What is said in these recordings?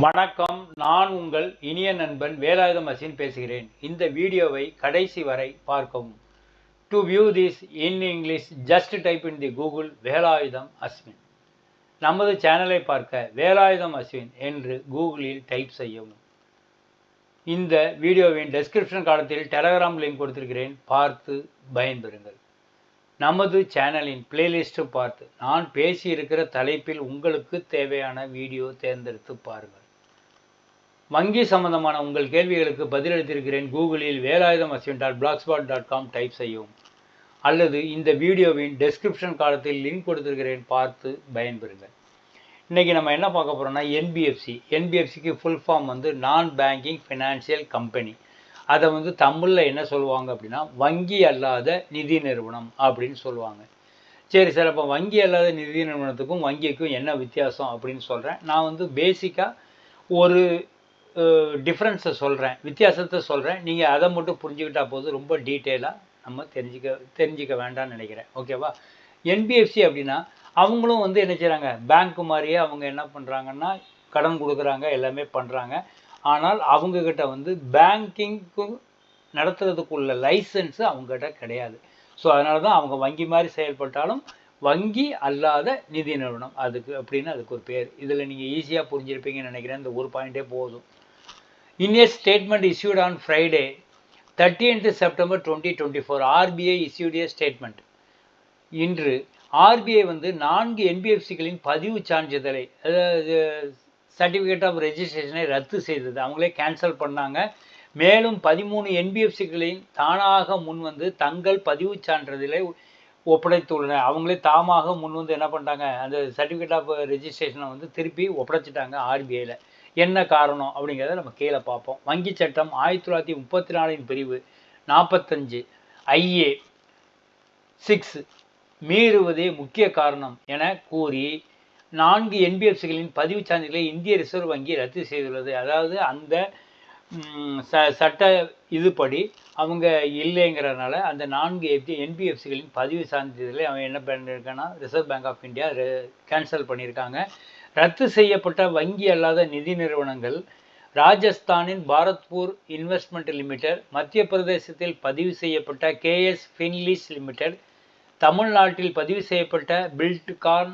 வணக்கம். நான் உங்கள் இனிய நண்பன் வேலாயுதம் அஸ்வின் பேசுகிறேன். இந்த வீடியோவை கடைசி வரை பார்க்கவும். To view this in English, just type in the Google Velayutham Ashwin. நமது சேனலை பார்க்க வேலாயுதம் அஸ்வின் என்று கூகுளில் டைப் செய்யவும். இந்த வீடியோவின் டெஸ்கிரிப்ஷன் காலத்தில் டெலகிராம் லிங்க் கொடுத்திருக்கிறேன், பார்த்து பயன்பெறுங்கள். நமது சேனலின் பிளேலிஸ்ட் பார்த்து நான் பேசியிருக்கிற தலைப்பில் உங்களுக்கு தேவையான வீடியோ தேர்ந்தெடுத்து பாருங்கள். வங்கி சம்பந்தமான உங்கள் கேள்விகளுக்கு பதிலளித்திருக்கிறேன். கூகுளில் வேலாயுதம் aSwin.blogspot.com டைப் செய்யவும், அல்லது இந்த வீடியோவின் டெஸ்கிரிப்ஷன் காலத்தில் லிங்க் கொடுத்திருக்கிறேன், பார்த்து பயன்பெறுங்கள். இன்றைக்கி நம்ம என்ன பார்க்க போகிறோம்னா என்பிஎஃப்சிக்கு ஃபுல் ஃபார்ம் நான் பேங்கிங் ஃபினான்ஷியல் கம்பெனி. அதை தமிழில் என்ன சொல்லுவாங்க அப்படின்னா வங்கி அல்லாத நிதி நிறுவனம் அப்படின்னு சொல்லுவாங்க. சரி சார், அப்போ வங்கி அல்லாத நிதி நிறுவனத்துக்கும் வங்கிக்கும் என்ன வித்தியாசம் அப்படின்னு சொல்கிறேன். நான் பேசிக்காக ஒரு டிஃப்ரென்ஸை சொல்கிறேன், வித்தியாசத்தை சொல்கிறேன். நீங்கள் அதை மட்டும் புரிஞ்சுக்கிட்டா போது ரொம்ப டீட்டெயிலாக நம்ம தெரிஞ்சிக்க வேண்டாம்னு நினைக்கிறேன். ஓகேவா? என்பிஎஃப்சி அப்படின்னா அவங்களும் என்ன செய்கிறாங்க, பேங்க் மாதிரியே அவங்க என்ன பண்ணுறாங்கன்னா கடன் கொடுக்குறாங்க, எல்லாமே பண்ணுறாங்க. ஆனால் அவங்கக்கிட்ட பேங்கிங்க்கு நடத்துறதுக்குள்ள லைசன்ஸு அவங்ககிட்ட கிடையாது. ஸோ அதனால தான் அவங்க வங்கி மாதிரி செயல்பட்டாலும் வங்கி அல்லாத நிதி நிறுவனம் அதுக்கு ஒரு பேர். இதில் நீங்கள் ஈஸியாக புரிஞ்சிருப்பீங்கன்னு நினைக்கிறேன். இந்த ஒரு பாயிண்டே போதும். In a statement issued on Friday, 30th September 2024, RBI issued a statement. இன்று RBI 4 NBFCகளின் பதிவு சான்றிதழை, அதாவது சர்டிஃபிகேட் ஆஃப் ரெஜிஸ்ட்ரேஷனை ரத்து செய்தது. அவங்களே கேன்சல் பண்ணாங்க. மேலும் 13 NBFCகளின் தானாக முன் தங்கள் பதிவு சான்றிதழை ஒப்படைத்துள்ளனர். அவங்களே தாமாக முன் என்ன பண்ணிட்டாங்க, அந்த சர்டிஃபிகேட் ஆஃப் ரெஜிஸ்ட்ரேஷனை திருப்பி ஒப்படைச்சிட்டாங்க ஆர்பிஐயில். என்ன காரணம் அப்படிங்கிறத நம்ம கீழே பார்ப்போம். வங்கி சட்டம் 1934 பிரிவு 45 IA 6 மீறுவதே முக்கிய காரணம் என கூறி 4 என்பிஎஃப்சிகளின் பதிவு சான்றிதழை இந்திய ரிசர்வ் வங்கி ரத்து செய்துள்ளது. அதாவது அந்த சட்ட இதுபடி அவங்க இல்லைங்கிறதுனால அந்த 4 என்பிஎஃப்சிகளின் பதிவு சான்றிதழை அவன் என்ன பண்ணியிருக்கான்னா Reserve Bank of India cancel பண்ணியிருக்காங்க. ரத்து செய்யப்பட்ட வங்கி அல்லாத நிதி நிறுவனங்கள் ராஜஸ்தானின் பாரத்பூர் இன்வெஸ்ட்மெண்ட் லிமிடெட், மத்திய பிரதேசத்தில் பதிவு செய்யப்பட்ட கேஎஸ் ஃபின்லீஸ் லிமிடெட், தமிழ்நாட்டில் பதிவு செய்யப்பட்ட பில்ட்கான்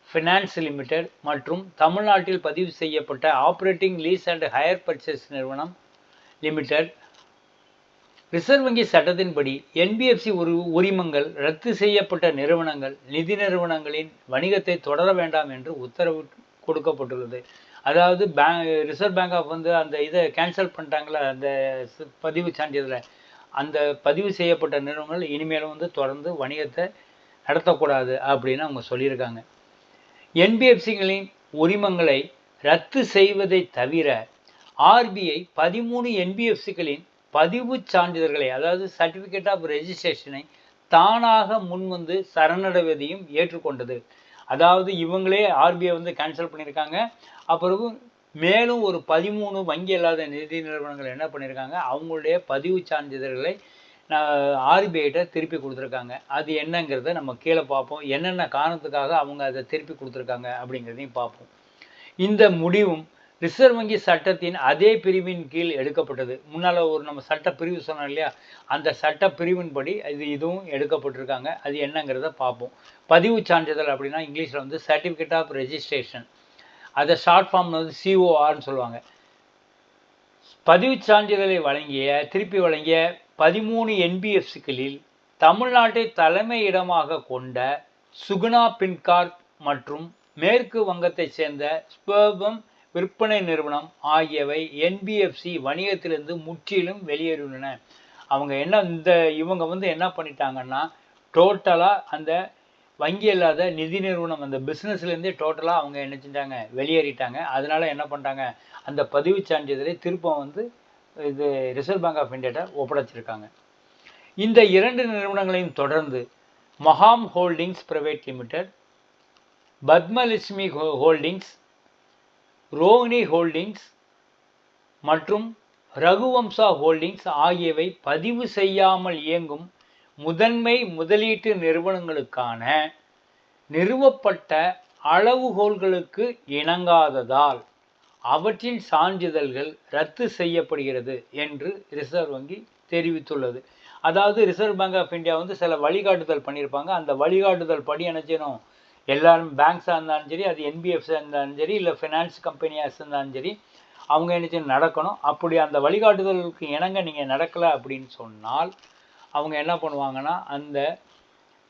ஃபினான்ஸ் லிமிடெட் மற்றும் தமிழ்நாட்டில் பதிவு செய்யப்பட்ட operating lease and hire purchase நிறுவனம் லிமிடெட். ரிசர்வ் வங்கி சட்டத்தின்படி என்பிஎஃப்சி உரிமங்கள் ரத்து செய்யப்பட்ட நிறுவனங்கள் நிதி நிறுவனங்களின் வணிகத்தை தொடர வேண்டாம் என்று உத்தரவு கொடுக்கப்பட்டுள்ளது. அதாவது ரிசர்வ் பேங்க் ஆஃப் அந்த இதை கேன்சல் பண்ணிட்டாங்களா, அந்த பதிவு சான்றிதழை, அந்த பதிவு செய்யப்பட்ட நிறுவனங்கள் இனிமேலும் தொடர்ந்து வணிகத்தை நடத்தக்கூடாது அப்படின்னு அவங்க சொல்லியிருக்காங்க. என்பிஎஃப்சிகளின் உரிமங்களை ரத்து செய்வதை தவிர ஆர்பிஐ 13 என்பிஎஃப்சிகளின் பதிவு சான்றிதழ்களை, அதாவது சர்டிஃபிகேட் ஆஃப் ரெஜிஸ்ட்ரேஷனை தானாக முன் சரணடைவதையும் ஏற்றுக்கொண்டது. அதாவது இவங்களே ஆர்பிஐ கேன்சல் பண்ணியிருக்காங்க. அப்புறம் மேலும் ஒரு 13 வங்கி அல்லாத நிதி நிறுவனங்கள் என்ன பண்ணியிருக்காங்க, அவங்களுடைய பதிவு சான்றிதழ்களை ஆர்பிஐட்ட திருப்பி கொடுத்துருக்காங்க. அது என்னங்கிறத நம்ம கீழே பார்ப்போம். என்னென்ன காரணத்துக்காக அவங்க அதை திருப்பி கொடுத்துருக்காங்க அப்படிங்கிறதையும் பார்ப்போம். இந்த முடிவும் ரிசர்வ் வங்கி சட்டத்தின் அதே பிரிவின் கீழ் எடுக்கப்பட்டது. முன்னால் நம்ம சட்ட பிரிவு சொன்னோம் இல்லையா, அந்த சட்ட பிரிவின்படி இதுவும் எடுக்கப்பட்டிருக்காங்க. அது என்னங்கிறத பார்ப்போம். பதிவு சான்றிதழ் அப்படின்னா இங்கிலீஷில் சர்டிஃபிகேட் ஆஃப் ரெஜிஸ்ட்ரேஷன், அதை ஷார்ட் ஃபார்ம் CORன்னு சொல்லுவாங்க. பதிவு சான்றிதழை திருப்பி வழங்கிய 13 என்பிஎஃப்சிகளில் தமிழ்நாட்டை தலைமை இடமாக கொண்ட சுகுணா பின்கார்ப் மற்றும் மேற்கு வங்கத்தை சேர்ந்த ஸ்பர்பம் விற்பனை நிறுவனம் ஆகியவை என்பிஎஃப்சி வணிகத்திலிருந்து முற்றிலும் வெளியேறியுள்ளன. அவங்க இவங்க என்ன பண்ணிட்டாங்கன்னா டோட்டலாக அந்த வங்கி அல்லாத நிதி நிறுவனம் அந்த பிஸ்னஸ்லேருந்தே டோட்டலாக அவங்க என்ன செஞ்சாங்க, வெளியேறிட்டாங்க. அதனால என்ன பண்ணிட்டாங்க, அந்த பதிவு சான்றிதழை திருப்பம் இது ரிசர்வ் பேங்க் ஆஃப் இந்தியாட்ட ஒப்படைச்சிருக்காங்க. இந்த 2 நிறுவனங்களையும் தொடர்ந்து மகாம் Holdings Private Limited, Padmalakshmi Holdings, Rohini Holdings மற்றும் ரகுவம்சா ஹோல்டிங்ஸ் ஆகியவை பதிவு செய்யாமல் இயங்கும் முதன்மை முதலீட்டு நிறுவனங்களுக்கான நிறுவப்பட்ட அளவுகோல்களுக்கு இணங்காததால் அவற்றின் சான்றிதழ்கள் ரத்து செய்யப்படுகிறது என்று ரிசர்வ் வங்கி தெரிவித்துள்ளது. அதாவது ரிசர்வ் பேங்க் ஆஃப் இந்தியா வந்து சில வழிகாட்டுதல் பண்ணியிருப்பாங்க. அந்த வழிகாட்டுதல் படி என்ன செய்யணும், எல்லாரும் பேங்க்ஸாக இருந்தாலும் சரி, அது என்பிஎஃப்ஸாக இருந்தாலும் சரி, இல்லை ஃபினான்ஸ் கம்பெனியாக இருந்தாலும் சரி, அவங்க என்ன செய்யணும், நடக்கணும். அப்படி அந்த வழிகாட்டுதலுக்கு இணங்க நீங்கள் நடக்கலை அப்படின்னு சொன்னால் அவங்க என்ன பண்ணுவாங்கன்னா அந்த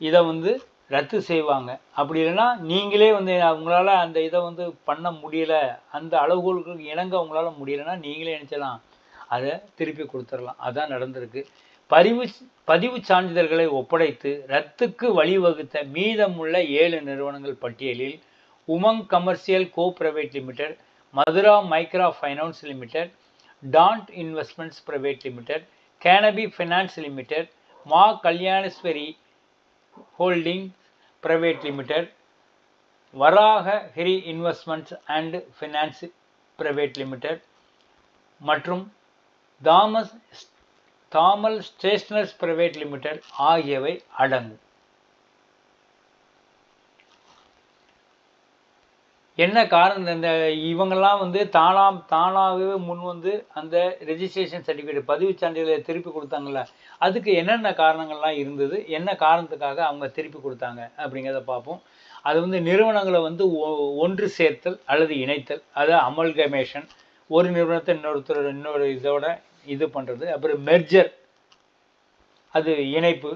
இதை வந்து ரத்து செய்வாங்க. அப்படி இல்லைன்னா நீங்களே வந்து அவங்களால அந்த இதை வந்து பண்ண முடியலை, அந்த அளவுகோலுக்கு இணங்க அவங்களால முடியலைன்னா நீங்களே நினச்சலாம் அதை திருப்பி கொடுத்துடலாம். அதான் நடந்திருக்கு. பதிவு சான்றிதழ்களை ஒப்படைத்து ரத்துக்கு வழிவகுத்த மீதமுள்ள 7 நிறுவனங்கள் பட்டியலில் Umang Commercial Co Private Limited, Madhura Micro Finance Limited, டான்ட் Investments Private Limited, Canopy Finance Limited, Maa Kalyaneshwari Holding Private Limited, வராக ஹிரி Investments and Finance Private Limited மற்றும் தாமல் ஸ்டேஷனர்ஸ் பிரைவேட் லிமிடெட் ஆகியவை அடங்கும். என்ன காரணம், இந்த இவங்கெல்லாம் வந்து தானாகவே முன் வந்து அந்த ரெஜிஸ்ட்ரேஷன் சர்டிஃபிகேட் பதிவு சான்றிதழை திருப்பி கொடுத்தாங்கல்ல, அதுக்கு என்னென்ன காரணங்கள்லாம் இருந்தது, என்ன காரணத்துக்காக அவங்க திருப்பி கொடுத்தாங்க அப்படிங்கிறத பார்ப்போம். அது வந்து நிறுவனங்களை வந்து ஒன்று சேர்த்தல் அல்லது இணைத்தல், அது அமல்கமேஷன், ஒரு நிறுவனத்தை இன்னொரு இதோட இது பண்ணுறது. அப்புறம் மெர்ஜர், அது இணைப்பு.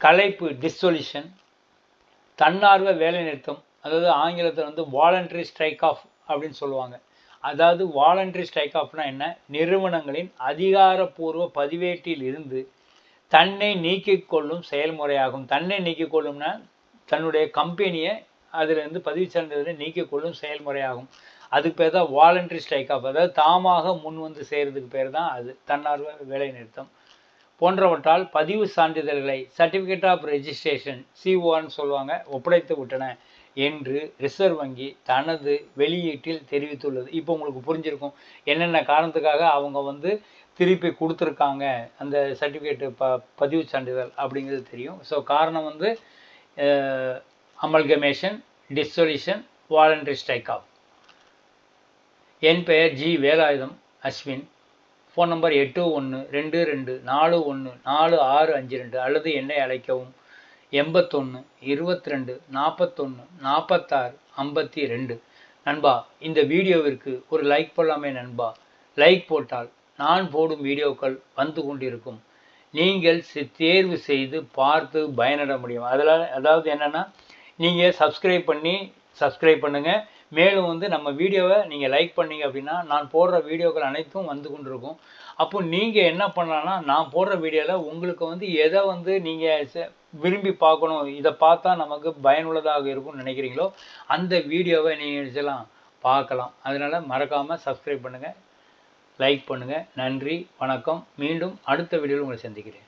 கலைப்பு, டிஸ்சொல்யூஷன். தன்னார்வ வேலை நிறுத்தம், அதாவது ஆங்கிலத்தில் வந்து வாலண்டரி ஸ்ட்ரைக் ஆஃப் அப்படின்னு சொல்லுவாங்க. அதாவது வாலண்டரி ஸ்ட்ரைக் ஆஃப்னா என்ன, நிறுவனங்களின் அதிகாரப்பூர்வ பதிவேட்டில் இருந்து தன்னை நீக்கிக் கொள்ளும் செயல்முறையாகும். தன்னை நீக்கிக் கொள்ளும்னா தன்னுடைய கம்பெனியை அதிலிருந்து பதிவு சான்றிதழை நீக்கிக் கொள்ளும் செயல்முறையாகும். அதுக்கு பேர் தான் வாலண்டரி ஸ்ட்ரைக் ஆஃப். அதாவது தாமாக முன் வந்து செய்கிறதுக்கு பேர் தான் அது தன்னார்வ வேலை நிறுத்தம். போன்றவற்றால் பதிவு சான்றிதழ்களை சர்டிஃபிகேட் ஆஃப் ரெஜிஸ்ட்ரேஷன் சிஓன்னு சொல்லுவாங்க ஒப்படைத்து விட்டன என்று ரிசர்வ் வங்கி தனது வெளியீட்டில் தெரிவித்துள்ளது. இப்போ உங்களுக்கு புரிஞ்சிருக்கும் என்னென்ன காரணத்துக்காக அவங்க வந்து திருப்பி கொடுத்துருக்காங்க அந்த சர்டிஃபிகேட்டு பதிவு சான்றிதழ் அப்படிங்கிறது தெரியும். ஸோ காரணம் வந்து amalgamation, dissolution, voluntary strike off. என் பெயர் G Velayudham Ashwin. Phone number 812224145652 அல்லது என்னை அழைக்கவும் 81 22 41 46 52. நண்பா, இந்த வீடியோவிற்கு ஒரு லைக் போடலாமே நண்பா. லைக் போட்டால் நான் போடும் வீடியோக்கள் வந்து கொண்டிருக்கும். நீங்கள் தேர்வு செய்து பார்த்து பயனட முடியும். அதாவது என்னென்னா, நீங்கள் சப்ஸ்கிரைப் பண்ணுங்கள். மேலும் வந்து நம்ம வீடியோவை நீங்கள் லைக் பண்ணீங்க அப்படின்னா நான் போடுற வீடியோக்கள் அனைத்தும் வந்து கொண்டிருக்கும். அப்போ நீங்கள் என்ன பண்ணலான்னா, நான் போடுற வீடியோவில் உங்களுக்கு வந்து எதை வந்து நீங்கள் விரும்பி பார்க்கணும், இதை பார்த்தா நமக்கு பயனுள்ளதாக இருக்கும்னு நினைக்கிறீங்களோ அந்த வீடியோவை நீங்கள் நினச்சலாம் பார்க்கலாம். அதனால் மறக்காமல் சப்ஸ்கிரைப் பண்ணுங்கள், லைக் பண்ணுங்கள். நன்றி, வணக்கம். மீண்டும் அடுத்த வீடியோவில் உங்களை சந்திக்கிறேன்.